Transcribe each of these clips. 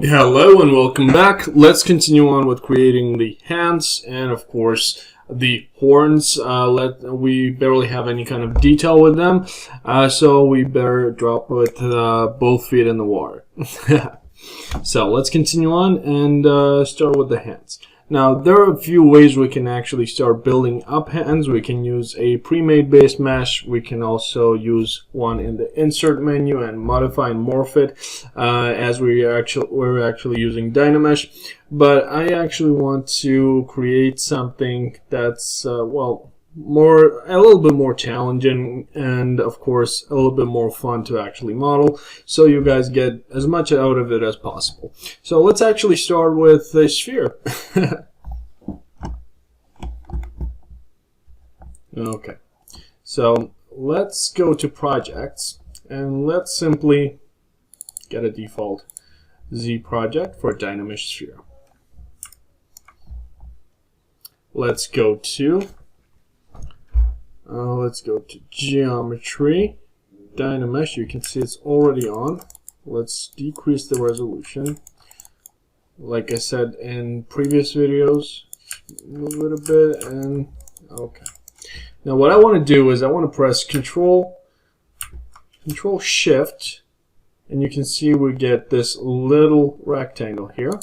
Hello and welcome back. Let's continue on with creating the hands and of course the horns. We barely have any kind of detail with them, so we better drop with both feet in the water. So let's continue on and start with the hands. Now there are a few ways we can actually start building up hands. We can use a pre-made base mesh. We can also use one in the insert menu and modify and morph it as we're actually using Dynamesh. But I actually want to create something that's a little bit more challenging and of course a little bit more fun to actually model, so you guys get as much out of it as possible. So let's actually start with a sphere. Okay, so let's go to projects and let's simply get a default Z project for Dynamesh sphere. Let's go to geometry, Dynamesh. You can see it's already on. Let's decrease the resolution. Like I said in previous videos, move it a bit and okay. Now what I want to do is I want to press Control Shift, and you can see we get this little rectangle here.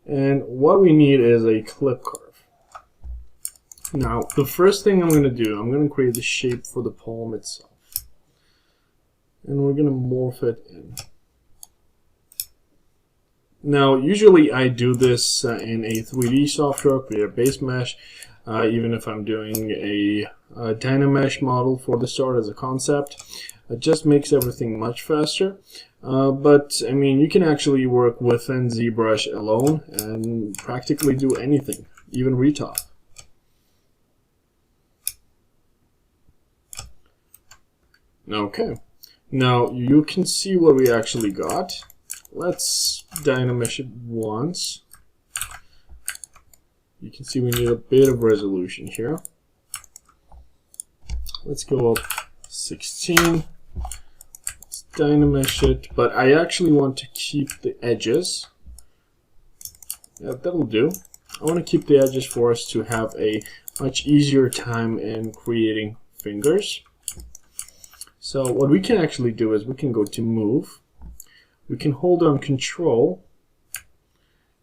And what we need is a clip curve. Now, the first thing I'm going to do, I'm going to create the shape for the palm itself. And we're going to morph it in. Now, usually I do this in a 3D software, create a base mesh, even if I'm doing a Dynamesh model for the start as a concept. It just makes everything much faster. But, I mean, you can actually work within ZBrush alone and practically do anything, even retop. Okay, now you can see what we actually got. Let's Dynamesh it once. You can see we need a bit of resolution here. Let's go up 16. Let's Dynamesh it, but I actually want to keep the edges. Yeah, that'll do. I want to keep the edges for us to have a much easier time in creating fingers. So what we can actually do is we can go to Move. We can hold down Control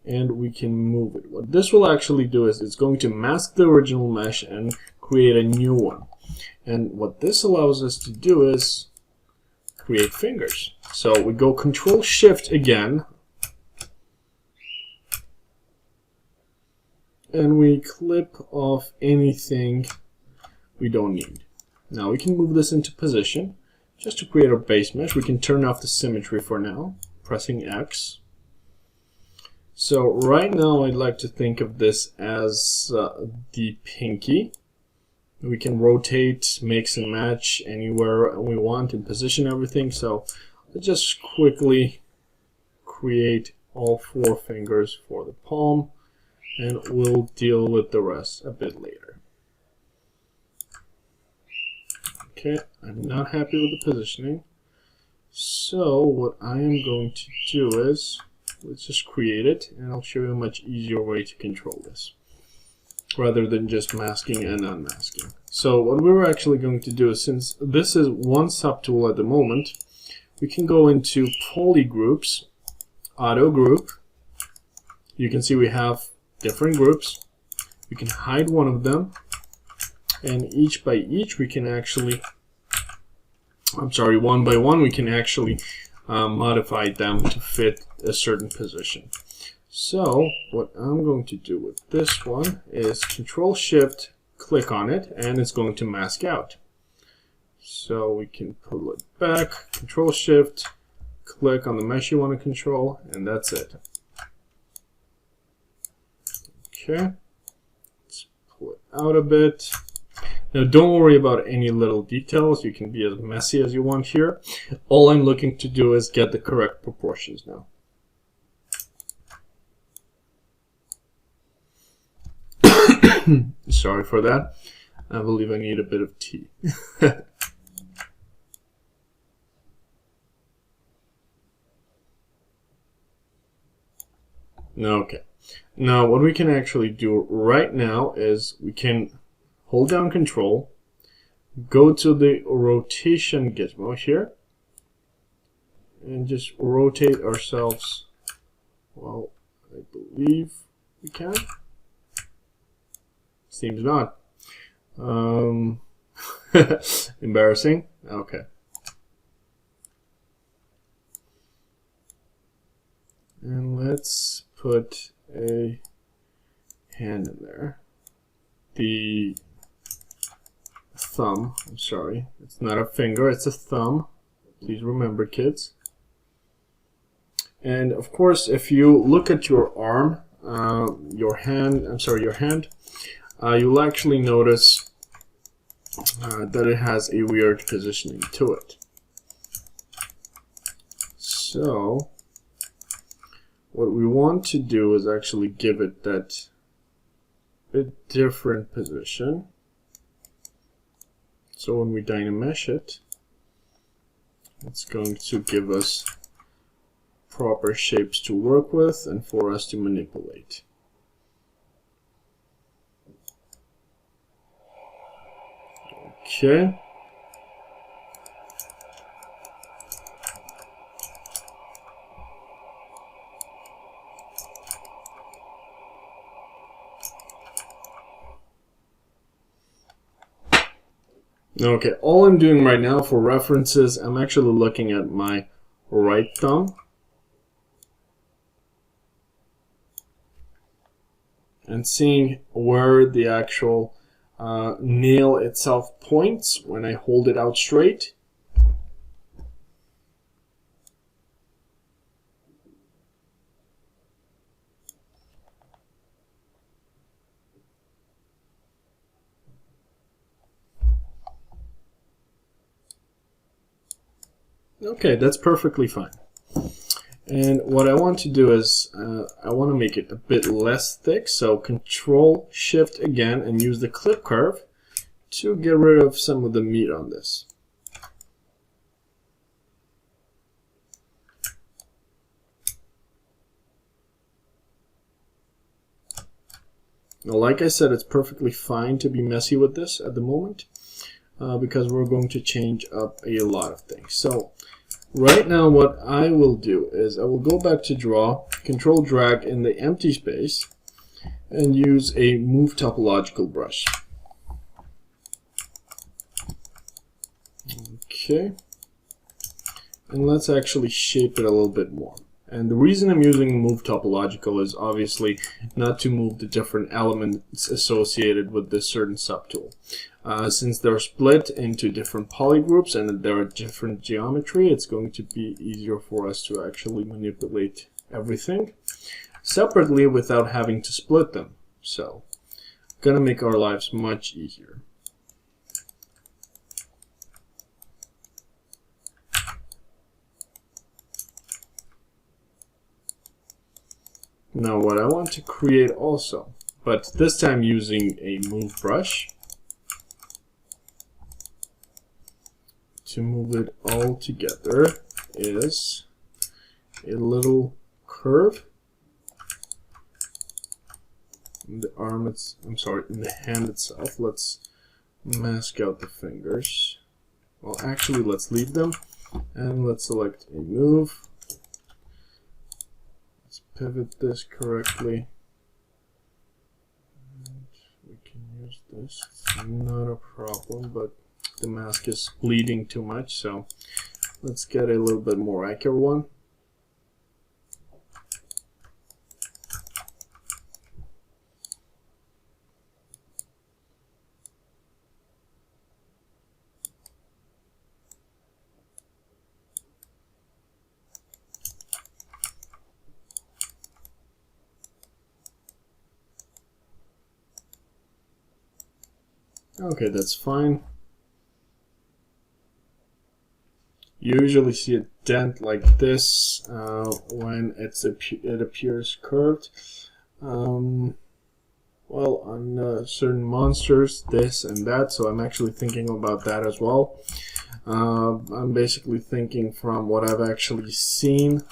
and we can move it. What this will actually do is it's going to mask the original mesh and create a new one. And what this allows us to do is create fingers. So we go Control Shift again and we clip off anything we don't need. Now we can move this into position. Just to create our base mesh, we can turn off the symmetry for now, pressing X. So right now I'd like to think of this as the pinky. We can rotate, mix and match anywhere we want and position everything. So let's just quickly create all 4 fingers for the palm and we'll deal with the rest a bit later. Okay, I'm not happy with the positioning. So what I am going to do is, let's just create it and I'll show you a much easier way to control this rather than just masking and unmasking. So what we're actually going to do is, since this is one subtool at the moment, we can go into Polygroups, Auto Group. You can see we have different groups. We can hide one of them. And each by each we can actually, one by one we can actually modify them to fit a certain position. So what I'm going to do with this one is Control Shift, click on it, and it's going to mask out. So we can pull it back, Control Shift, click on the mesh you want to control, and that's it. Okay, let's pull it out a bit. Now don't worry about any little details, you can be as messy as you want here. All I'm looking to do is get the correct proportions now. Sorry for that, I believe I need a bit of tea. Okay. Now what we can actually do right now is we can hold down Control, go to the rotation gizmo here, and just rotate ourselves. Well, I believe we can. Seems not. Embarrassing. Okay. And let's put a hand in there. The thumb, I'm sorry, it's not a finger, it's a thumb. Please remember, kids. And of course, if you look at your arm, your hand, you'll actually notice that it has a weird positioning to it. So what we want to do is actually give it that bit different position. So when we dynamesh it, it's going to give us proper shapes to work with and for us to manipulate. Okay. Okay, all I'm doing right now for references, I'm actually looking at my right thumb and seeing where the actual nail itself points when I hold it out straight. Okay, that's perfectly fine. And what I want to do is I want to make it a bit less thick, so Control Shift again and use the clip curve to get rid of some of the meat on this. Now, like I said, it's perfectly fine to be messy with this at the moment because we're going to change up a lot of things. So right now what I will do is I will go back to Draw, Control Drag in the empty space, and use a Move Topological brush. Okay. And let's actually shape it a little bit more. And the reason I'm using Move Topological is obviously not to move the different elements associated with this certain subtool. Since they're split into different polygroups and they're a different geometry, it's going to be easier for us to actually manipulate everything separately without having to split them. So, gonna make our lives much easier. Now what I want to create also, but this time using a move brush to move it all together, is a little curve in the arm, in the hand itself. Let's mask out the fingers. Well, actually, let's leave them and let's select a move. Let's pivot this correctly. And we can use this. It's not a problem, but the mask is bleeding too much, so let's get a little bit more accurate one. Okay, that's fine. You usually see a dent like this when it appears curved. Well, on certain monsters, this and that, so I'm actually thinking about that as well. I'm basically thinking from what I've actually seen,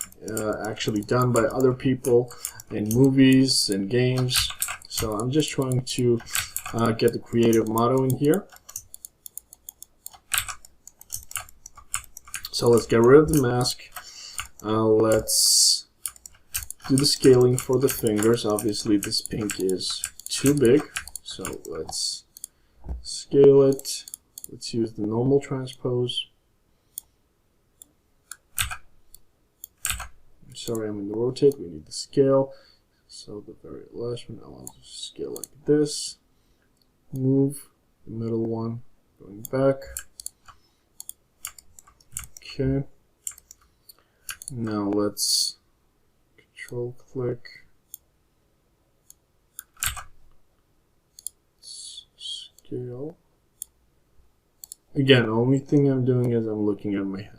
actually done by other people in movies and games. So I'm just trying to get the creative motto in here. So let's get rid of the mask. Let's do the scaling for the fingers. Obviously this pink is too big, so let's scale it. Let's use the normal transpose. Sorry, I'm in the rotate. We need the scale. So the very last one, I'll just scale like this. Move the middle one, going back. Okay. Now let's control click. Scale. Again, the only thing I'm doing is I'm looking at my hand.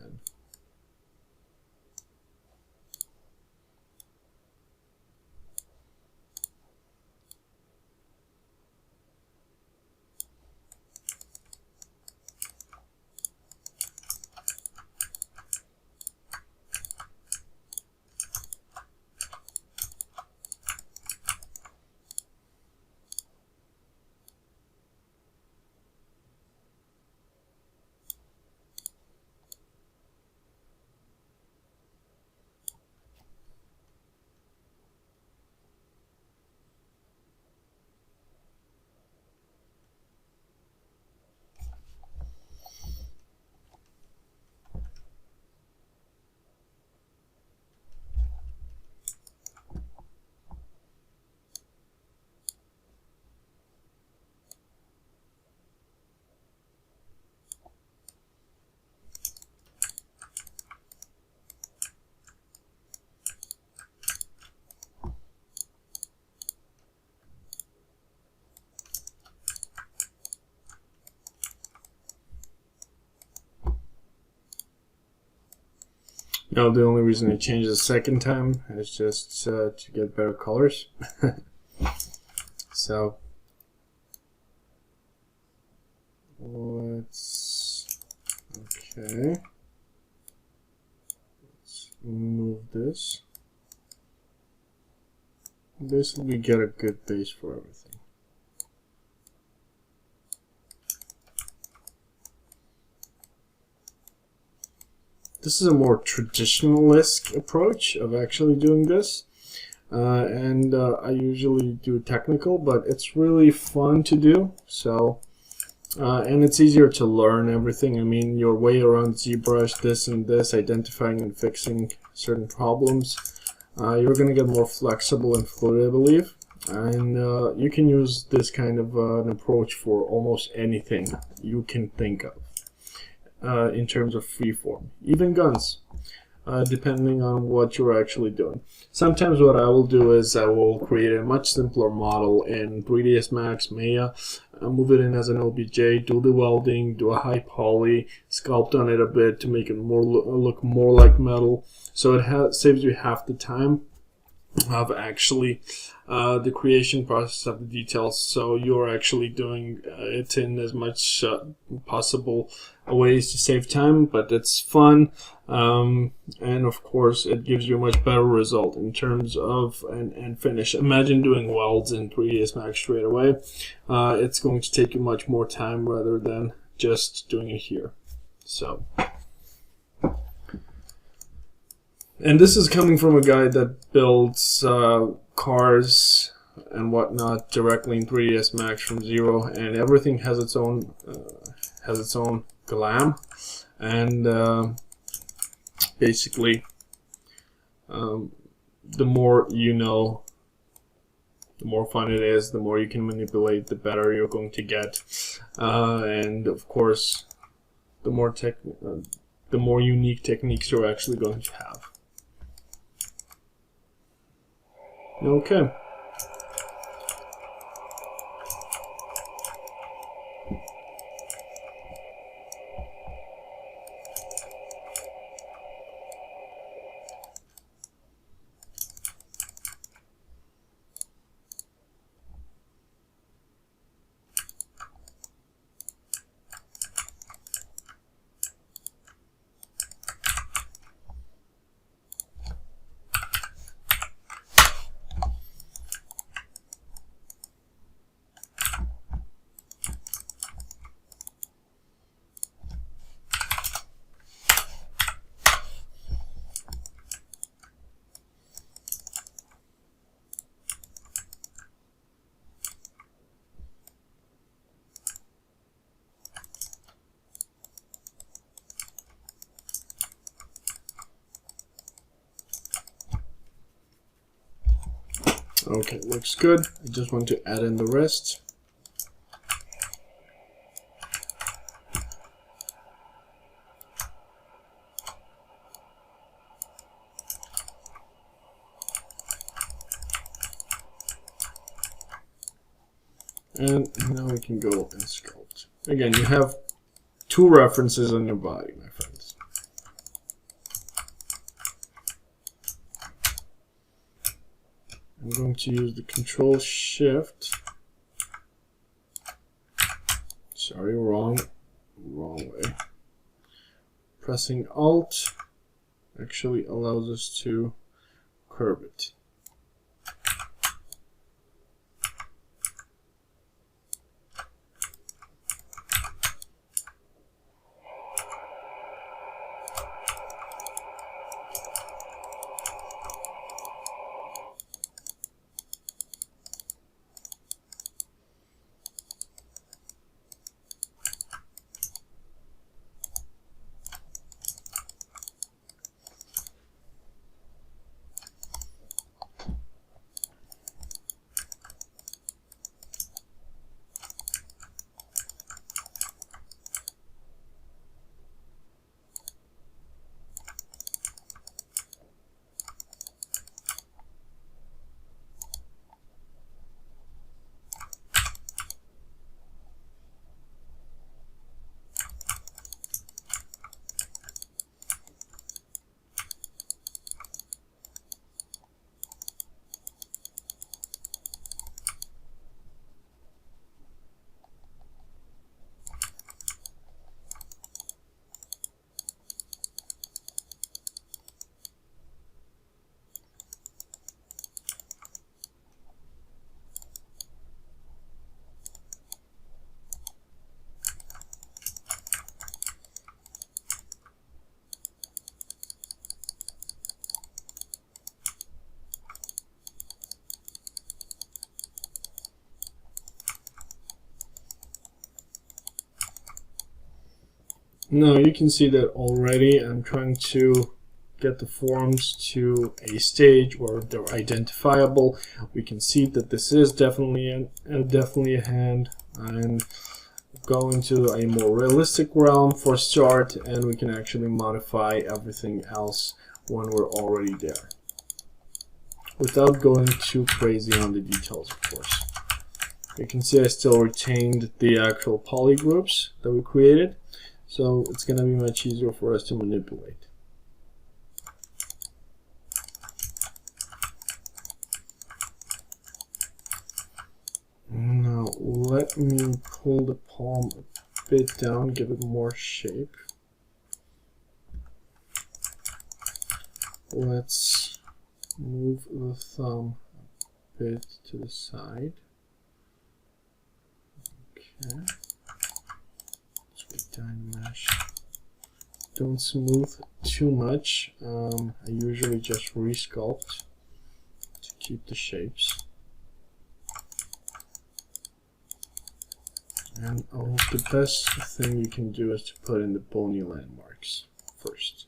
Now the only reason I changed the second time is just to get better colors. So let's move this. Basically get a good base for everything. This is a more traditionalist approach of actually doing this, and I usually do technical, but it's really fun to do. So, and it's easier to learn everything. I mean, your way around ZBrush, this and this, identifying and fixing certain problems. You're going to get more flexible and fluid, I believe, and you can use this kind of an approach for almost anything you can think of. In terms of freeform, even guns, depending on what you're actually doing. Sometimes what I will do is I will create a much simpler model in 3ds Max, Maya, move it in as an OBJ, do the welding, do a high poly, sculpt on it a bit to make it more look more like metal. So it saves you half the time of actually the creation process of the details, so you're actually doing it in as much possible ways to save time, but it's fun, and of course it gives you a much better result in terms of and finish. Imagine doing welds in 3ds Max straight away. It's going to take you much more time rather than just doing it here. So, and this is coming from a guy that builds cars and whatnot directly in 3ds Max from zero, and everything has its own glam, and basically the more you know, the more fun it is, the more you can manipulate, the better you're going to get, and of course the more unique techniques you're actually going to have. Okay. Okay, looks good. I just want to add in the rest. And now we can go and sculpt. Again, you have two references on your body, my friends. I'm going to use the Control Shift. Sorry, wrong way. Pressing Alt actually allows us to curve it. Now you can see that already I'm trying to get the forms to a stage where they're identifiable. We can see that this is definitely a hand, and go into a more realistic realm for start, and we can actually modify everything else when we're already there, without going too crazy on the details, of course. You can see I still retained the actual polygroups that we created, so it's going to be much easier for us to manipulate. Now let me pull the palm a bit down, give it more shape. Let's move the thumb a bit to the side. Okay. Let's get down mesh. Don't smooth too much. I usually just resculpt to keep the shapes. And the best thing you can do is to put in the bony landmarks first.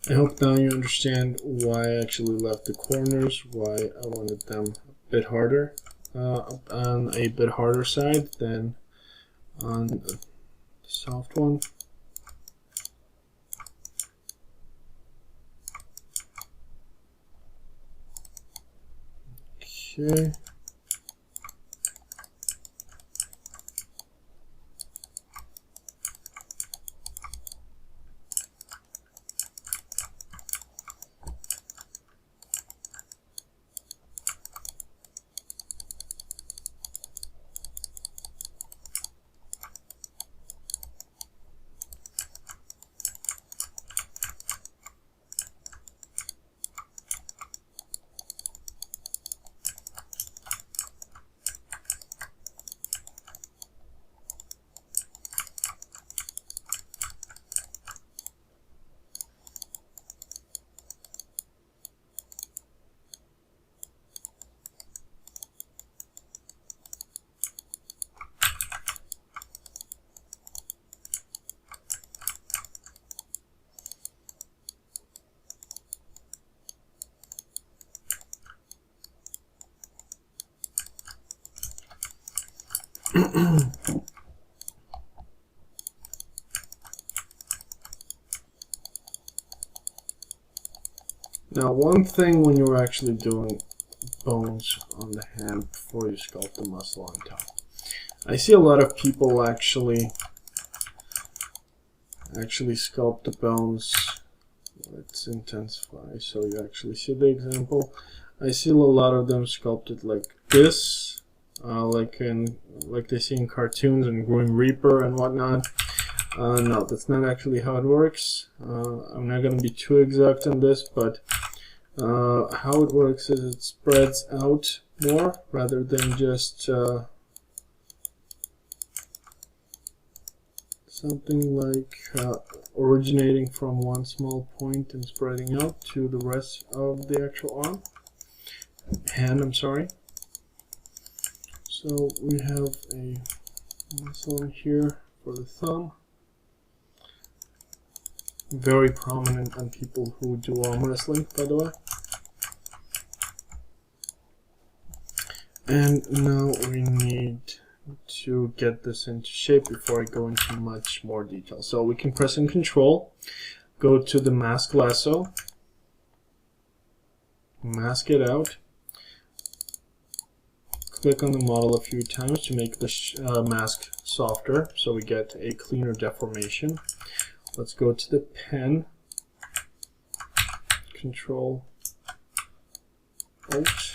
I hope now you understand why I actually left the corners, why I wanted them a bit harder, on a bit harder side than on the soft one. Okay. Now, one thing when you're actually doing bones on the hand before you sculpt the muscle on top, I see a lot of people actually sculpt the bones. Let's intensify so you actually see the example. I see a lot of them sculpted like this, like they see in cartoons and Grim Reaper and whatnot. No, that's not actually how it works. I'm not going to be too exact on this, but how it works is it spreads out more rather than just something like originating from one small point and spreading out to the rest of the actual hand, I'm sorry. So we have a muscle in here for the thumb. Very prominent on people who do arm wrestling, by the way. And now we need to get this into shape before I go into much more detail. So we can press in Control, go to the mask lasso, mask it out, click on the model a few times to make the mask softer so we get a cleaner deformation. Let's go to the pen, Control, Alt,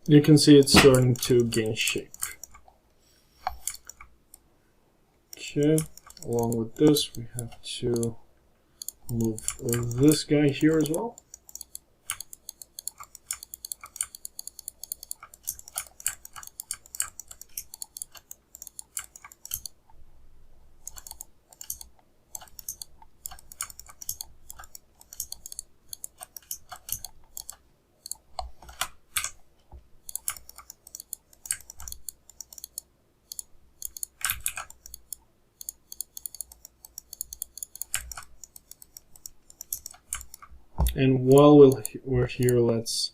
you can see it's starting to gain shape. Okay, along with this, we have to move this guy here as well. And while we're here, let's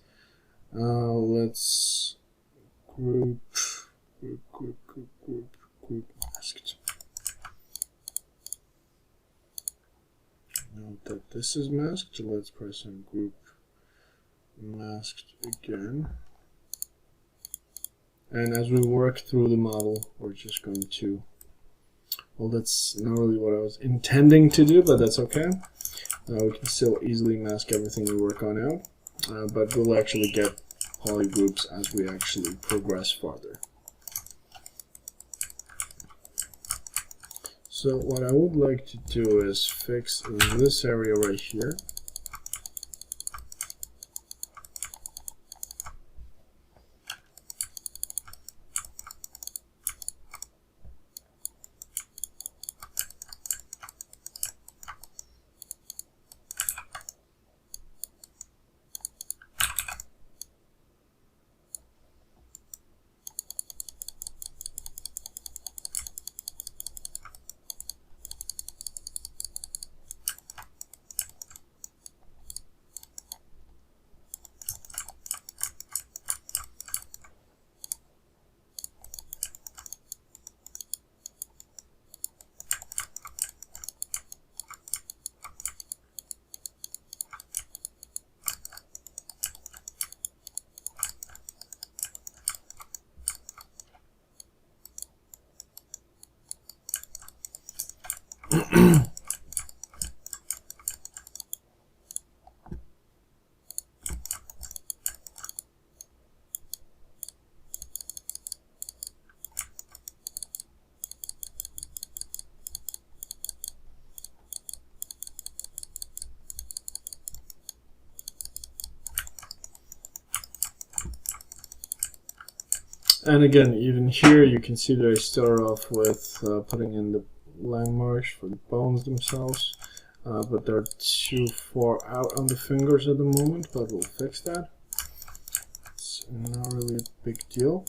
group masked. Note that this is masked, so let's press on group masked again. And as we work through the model, we're just going to Well, that's not really what I was intending to do, but that's okay. We can still easily mask everything we work on out, but we'll actually get polygroups as we actually progress farther. So what I would like to do is fix this area right here. And again, even here you can see that I start off with putting in the landmarks for the bones themselves, but they're too far out on the fingers at the moment, but we'll fix that. It's not really a big deal.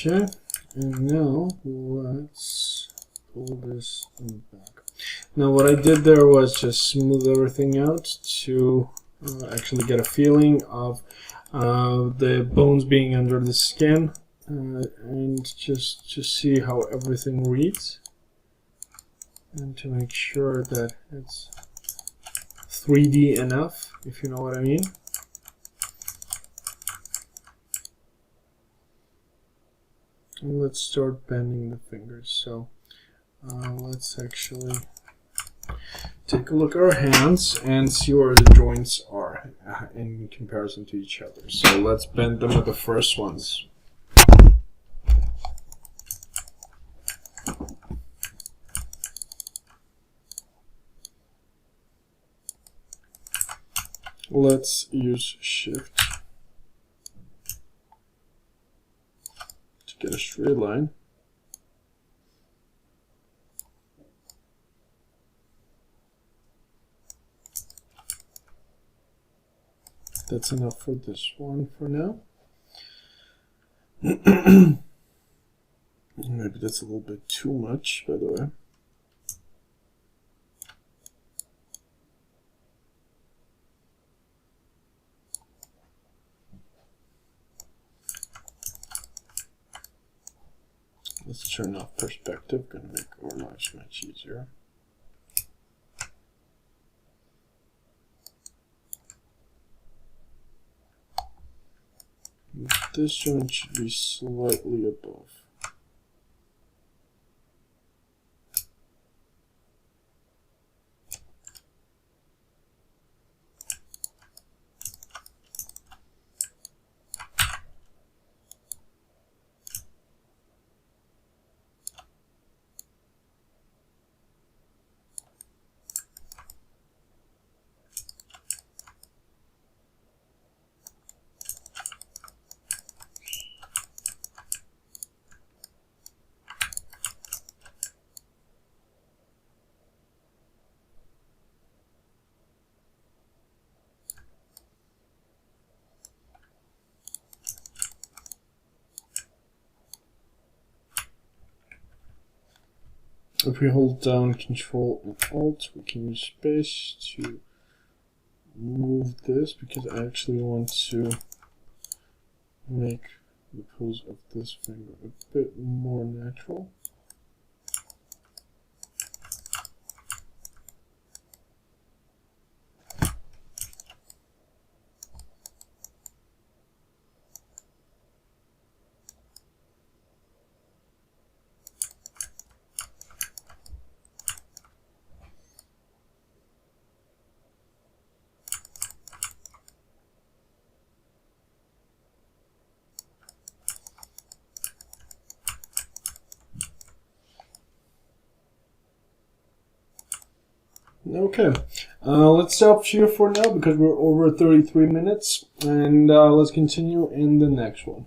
Okay, and now let's pull this back. Now what I did there was just smooth everything out to actually get a feeling of the bones being under the skin, and just see how everything reads, and to make sure that it's 3D enough, if you know what I mean. And let's start bending the fingers. So let's actually take a look at our hands and see where the joints are. in comparison to each other. So let's bend them with the first ones. Let's use Shift to get a straight line. That's enough for this one for now. Maybe that's a little bit too much, by the way. Let's turn off perspective, gonna make our lives much easier. This one should be slightly above. If we hold down Control and Alt, we can use space to move this, because I actually want to make the pose of this finger a bit more natural. Okay, let's stop here for now because we're over 33 minutes, and let's continue in the next one.